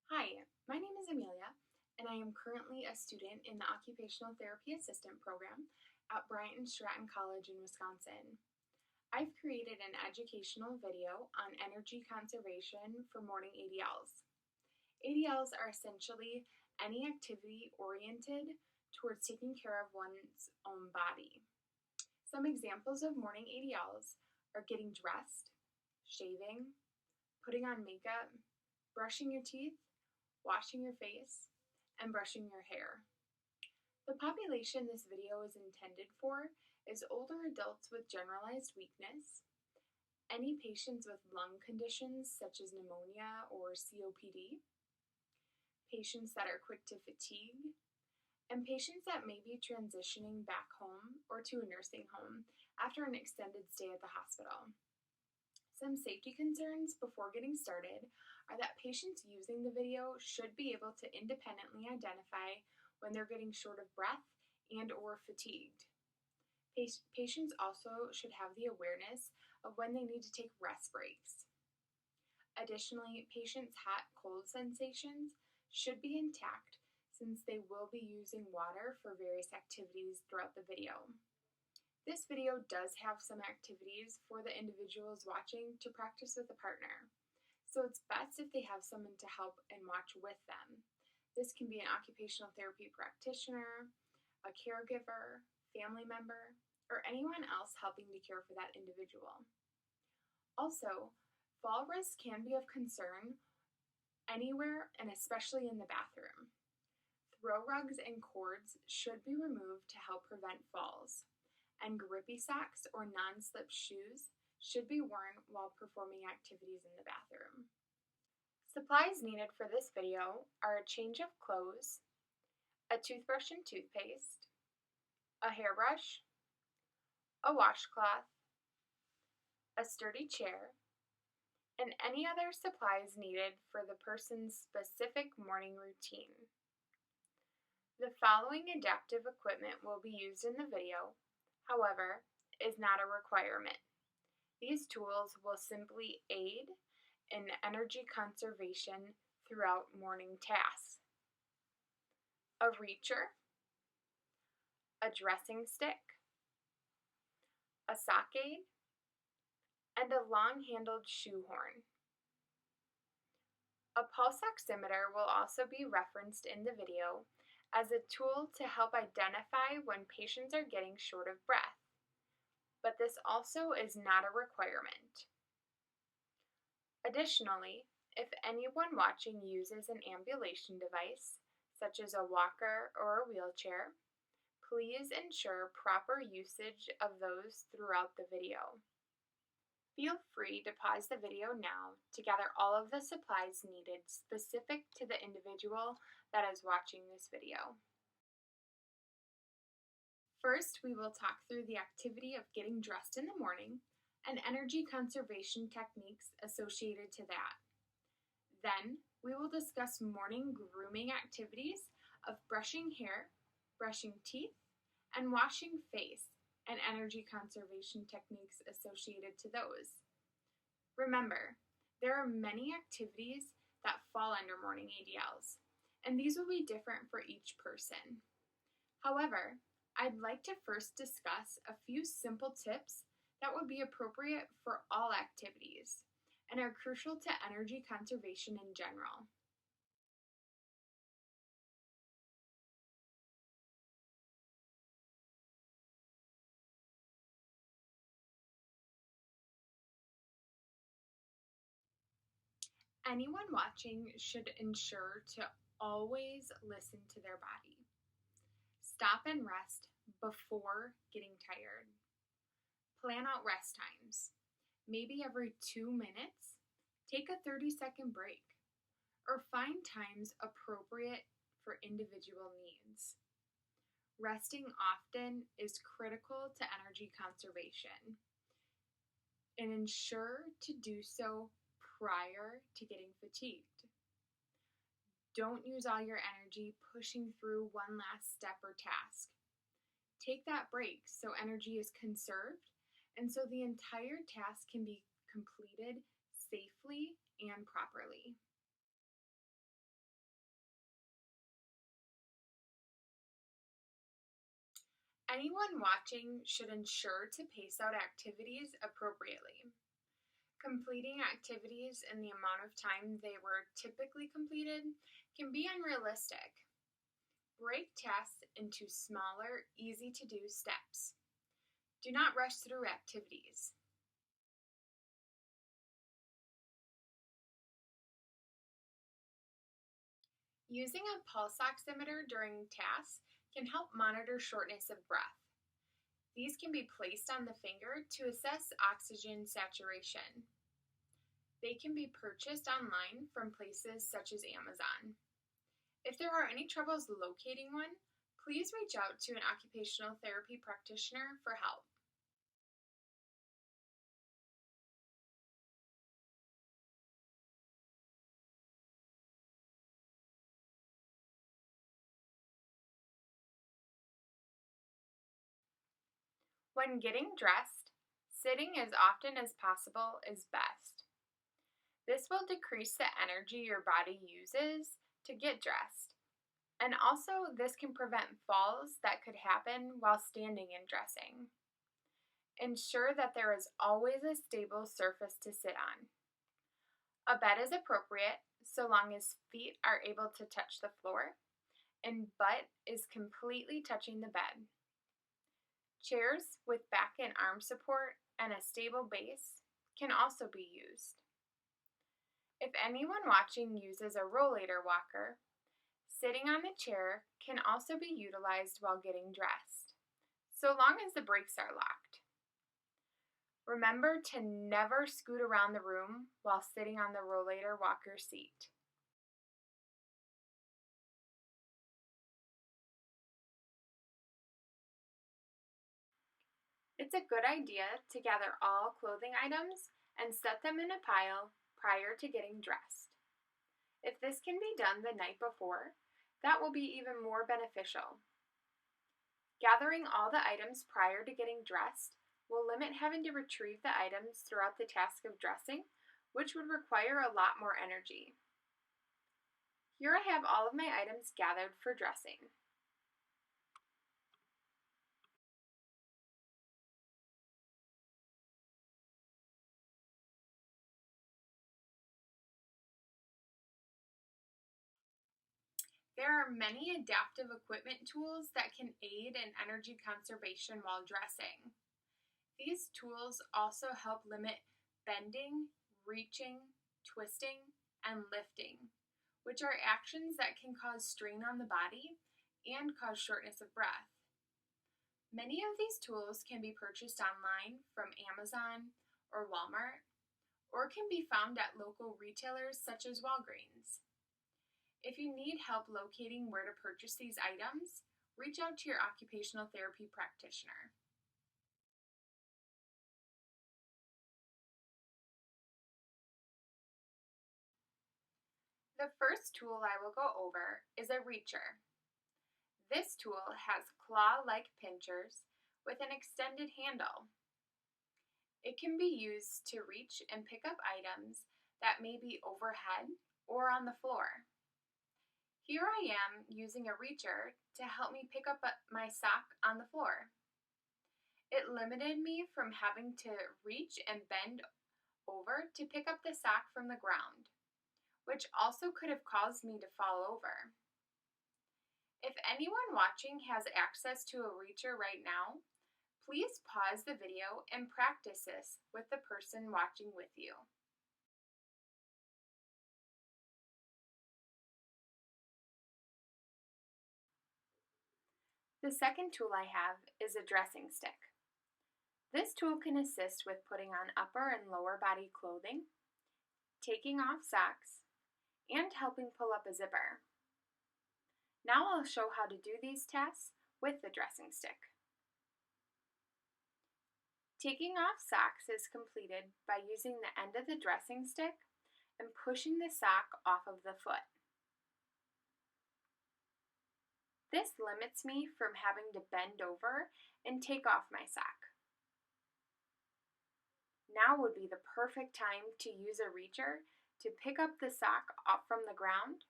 Hi, my name is Amelia, and I am currently a student in the Occupational Therapy Assistant program at Bryant and Stratton College in Wisconsin. I've created an educational video on energy conservation for morning ADLs. ADLs are essentially any activity oriented towards taking care of one's own body. Some examples of morning ADLs are getting dressed, shaving, putting on makeup, brushing your teeth, washing your face, and brushing your hair. The population this video is intended for is older adults with generalized weakness, any patients with lung conditions such as pneumonia or COPD, patients that are quick to fatigue, and patients that may be transitioning back home or to a nursing home after an extended stay at the hospital. Some safety concerns before getting started are that patients using the video should be able to independently identify when they're getting short of breath and or fatigued. Patients also should have the awareness of when they need to take rest breaks. Additionally, patients' hot-cold sensations should be intact since they will be using water for various activities throughout the video. This video does have some activities for the individuals watching to practice with a partner, so it's best if they have someone to help and watch with them. This can be an occupational therapy practitioner, a caregiver, family member, or anyone else helping to care for that individual. Also, fall risk can be of concern anywhere and especially in the bathroom. Throw rugs and cords should be removed to help prevent falls, and grippy socks or non-slip shoes should be worn while performing activities in the bathroom. Supplies needed for this video are a change of clothes, a toothbrush and toothpaste, a hairbrush, a washcloth, a sturdy chair, and any other supplies needed for the person's specific morning routine. The following adaptive equipment will be used in the video, however, is not a requirement. These tools will simply aid in energy conservation throughout morning tasks. A reacher, a dressing stick, a sock aid, and a long-handled shoe horn. A pulse oximeter will also be referenced in the video as a tool to help identify when patients are getting short of breath, but this also is not a requirement. Additionally, if anyone watching uses an ambulation device, such as a walker or a wheelchair, please ensure proper usage of those throughout the video. Feel free to pause the video now to gather all of the supplies needed specific to the individual that is watching this video. First, we will talk through the activity of getting dressed in the morning and energy conservation techniques associated to that. Then, we will discuss morning grooming activities of brushing hair, brushing teeth, and washing face, and energy conservation techniques associated to those. Remember, there are many activities that fall under morning ADLs, and these will be different for each person. However, I'd like to first discuss a few simple tips that would be appropriate for all activities and are crucial to energy conservation in general. Anyone watching should ensure to always listen to their body. Stop and rest before getting tired. Plan out rest times. Maybe every 2 minutes, take a 30-second break, or find times appropriate for individual needs. Resting often is critical to energy conservation, and ensure to do so prior to getting fatigued. Don't use all your energy pushing through one last step or task. Take that break so energy is conserved and so the entire task can be completed safely and properly. Anyone watching should ensure to pace out activities appropriately. Completing activities in the amount of time they were typically completed can be unrealistic. Break tasks into smaller, easy-to-do steps. Do not rush through activities. Using a pulse oximeter during tasks can help monitor shortness of breath. These can be placed on the finger to assess oxygen saturation. They can be purchased online from places such as Amazon. If there are any troubles locating one, please reach out to an occupational therapy practitioner for help. When getting dressed, sitting as often as possible is best. This will decrease the energy your body uses to get dressed. And also, this can prevent falls that could happen while standing and dressing. Ensure that there is always a stable surface to sit on. A bed is appropriate so long as feet are able to touch the floor and butt is completely touching the bed. Chairs with back and arm support and a stable base can also be used. If anyone watching uses a rollator walker, sitting on the chair can also be utilized while getting dressed, so long as the brakes are locked. Remember to never scoot around the room while sitting on the rollator walker seat. It's a good idea to gather all clothing items and set them in a pile prior to getting dressed. If this can be done the night before, that will be even more beneficial. Gathering all the items prior to getting dressed will limit having to retrieve the items throughout the task of dressing, which would require a lot more energy. Here I have all of my items gathered for dressing. There are many adaptive equipment tools that can aid in energy conservation while dressing. These tools also help limit bending, reaching, twisting, and lifting, which are actions that can cause strain on the body and cause shortness of breath. Many of these tools can be purchased online from Amazon or Walmart, or can be found at local retailers such as Walgreens. If you need help locating where to purchase these items, reach out to your occupational therapy practitioner. The first tool I will go over is a reacher. This tool has claw-like pinchers with an extended handle. It can be used to reach and pick up items that may be overhead or on the floor. Here I am using a reacher to help me pick up my sock on the floor. It limited me from having to reach and bend over to pick up the sock from the ground, which also could have caused me to fall over. If anyone watching has access to a reacher right now, please pause the video and practice this with the person watching with you. The second tool I have is a dressing stick. This tool can assist with putting on upper and lower body clothing, taking off socks, and helping pull up a zipper. Now I'll show how to do these tasks with the dressing stick. Taking off socks is completed by using the end of the dressing stick and pushing the sock off of the foot. This limits me from having to bend over and take off my sock. Now would be the perfect time to use a reacher to pick up the sock up from the ground.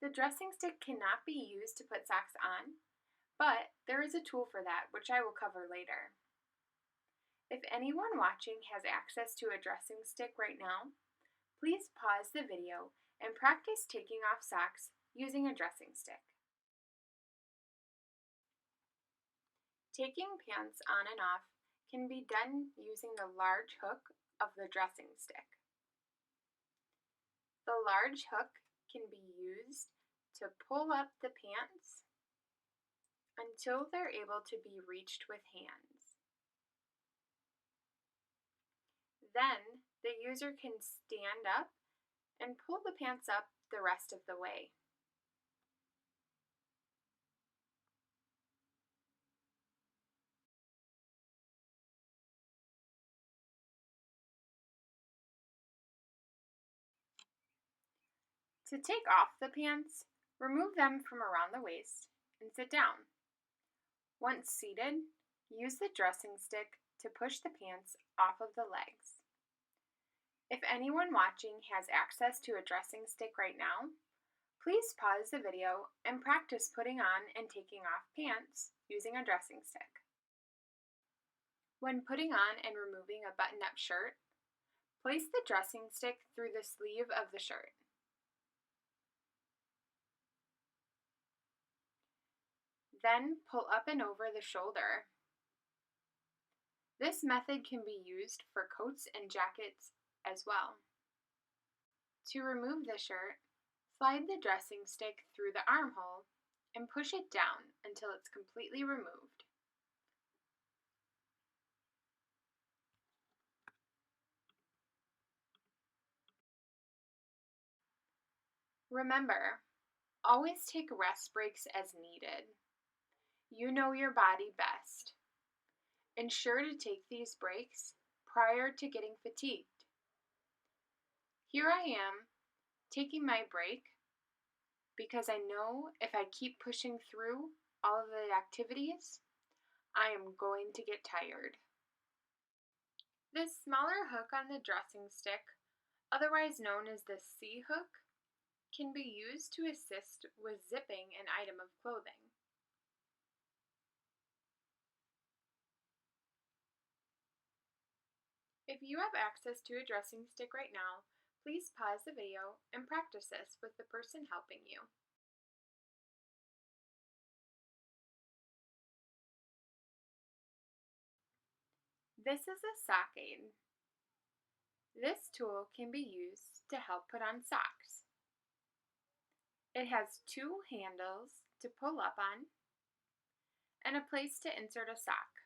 The dressing stick cannot be used to put socks on, But there is a tool for that, which I will cover later. If anyone watching has access to a dressing stick right now, please pause the video and practice taking off socks using a dressing stick. Taking pants on and off can be done using the large hook of the dressing stick. The large hook can be used to pull up the pants until they're able to be reached with hands. Then the user can stand up and pull the pants up the rest of the way. To take off the pants, remove them from around the waist and sit down. Once seated, use the dressing stick to push the pants off of the legs. If anyone watching has access to a dressing stick right now, please pause the video and practice putting on and taking off pants using a dressing stick. When putting on and removing a button-up shirt, place the dressing stick through the sleeve of the shirt. Then pull up and over the shoulder. This method can be used for coats and jackets as well. To remove the shirt, slide the dressing stick through the armhole and push it down until it's completely removed. Remember, always take rest breaks as needed. You know your body best. Ensure to take these breaks prior to getting fatigued. Here I am, taking my break because I know if I keep pushing through all of the activities, I am going to get tired. This smaller hook on the dressing stick, otherwise known as the C hook, can be used to assist with zipping an item of clothing. If you have access to a dressing stick right now, please pause the video and practice this with the person helping you. This is a sock aid. This tool can be used to help put on socks. It has two handles to pull up on and a place to insert a sock.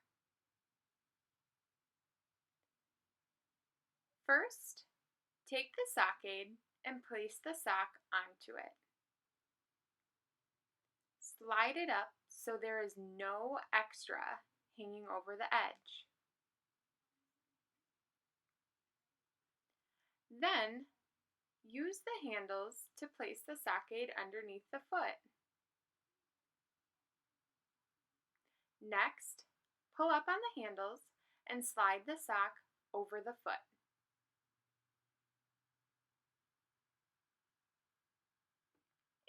First, take the sock aid and place the sock onto it. Slide it up so there is no extra hanging over the edge. Then, use the handles to place the sock aid underneath the foot. Next, pull up on the handles and slide the sock over the foot.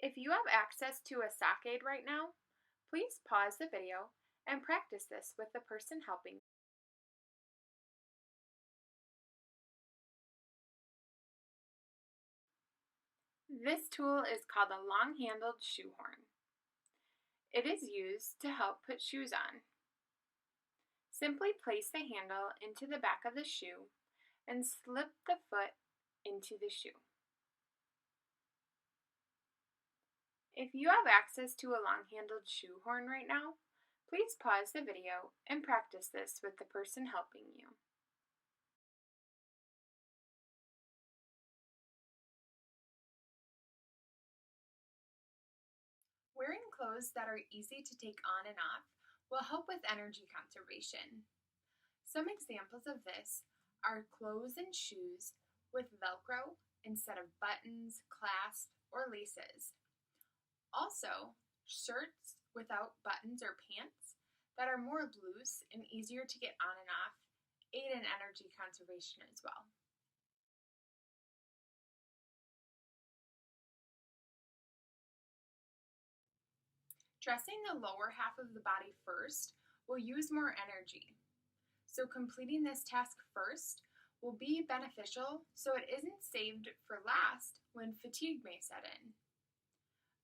If you have access to a sock aid right now, please pause the video and practice this with the person helping. This tool is called a long-handled shoe horn. It is used to help put shoes on. Simply place the handle into the back of the shoe and slip the foot into the shoe. If you have access to a long-handled shoe horn right now, please pause the video and practice this with the person helping you. Wearing clothes that are easy to take on and off will help with energy conservation. Some examples of this are clothes and shoes with Velcro instead of buttons, clasps, or laces. Also, shirts without buttons or pants that are more loose and easier to get on and off aid in energy conservation as well. Dressing the lower half of the body first will use more energy. So completing this task first will be beneficial so it isn't saved for last when fatigue may set in.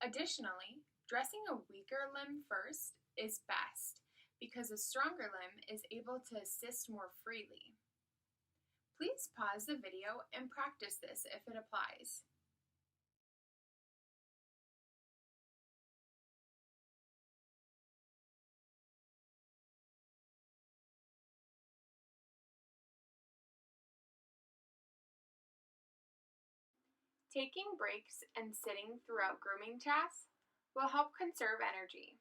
Additionally, dressing a weaker limb first is best because a stronger limb is able to assist more freely. Please pause the video and practice this if it applies. Taking breaks and sitting throughout grooming tasks will help conserve energy.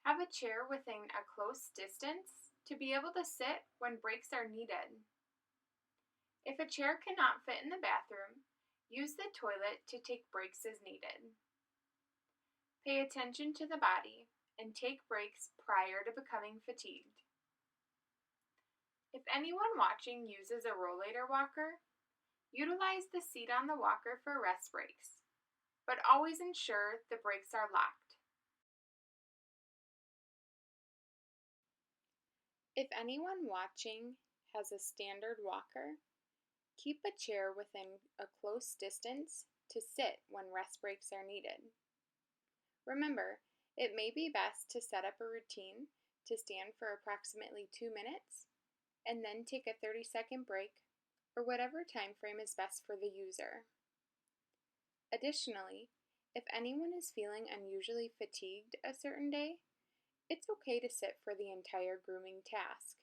Have a chair within a close distance to be able to sit when breaks are needed. If a chair cannot fit in the bathroom, use the toilet to take breaks as needed. Pay attention to the body and take breaks prior to becoming fatigued. If anyone watching uses a rollator walker, utilize the seat on the walker for rest breaks, but always ensure the brakes are locked. If anyone watching has a standard walker, keep a chair within a close distance to sit when rest breaks are needed. Remember, it may be best to set up a routine to stand for approximately 2 minutes and then take a 30-second break or whatever time frame is best for the user. Additionally, if anyone is feeling unusually fatigued a certain day, it's okay to sit for the entire grooming task.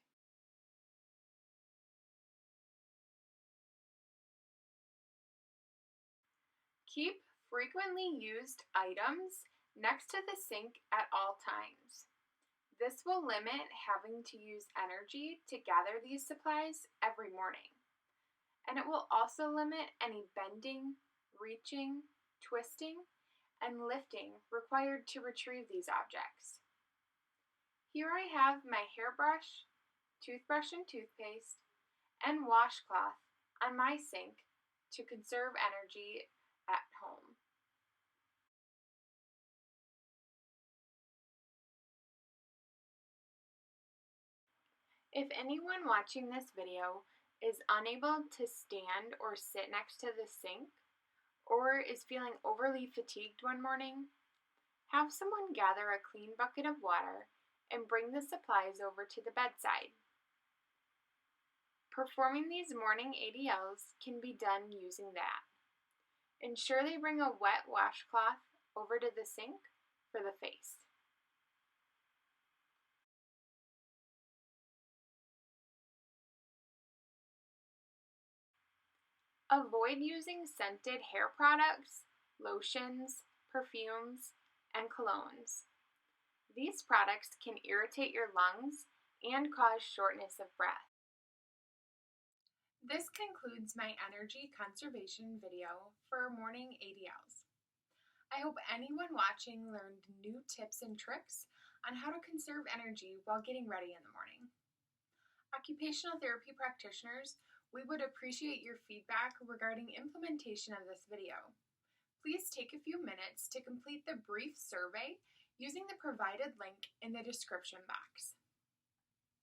Keep frequently used items next to the sink at all times. This will limit having to use energy to gather these supplies every morning. And it will also limit any bending, reaching, twisting, and lifting required to retrieve these objects. Here I have my hairbrush, toothbrush and toothpaste, and washcloth on my sink to conserve energy at home. If anyone watching this video is unable to stand or sit next to the sink, or is feeling overly fatigued one morning, have someone gather a clean bucket of water and bring the supplies over to the bedside. Performing these morning ADLs can be done using that. Ensure they bring a wet washcloth over to the sink for the face. Avoid using scented hair products, lotions, perfumes, and colognes. These products can irritate your lungs and cause shortness of breath. This concludes my energy conservation video for morning ADLs. I hope anyone watching learned new tips and tricks on how to conserve energy while getting ready in the morning. Occupational therapy practitioners, we would appreciate your feedback regarding implementation of this video. Please take a few minutes to complete the brief survey using the provided link in the description box.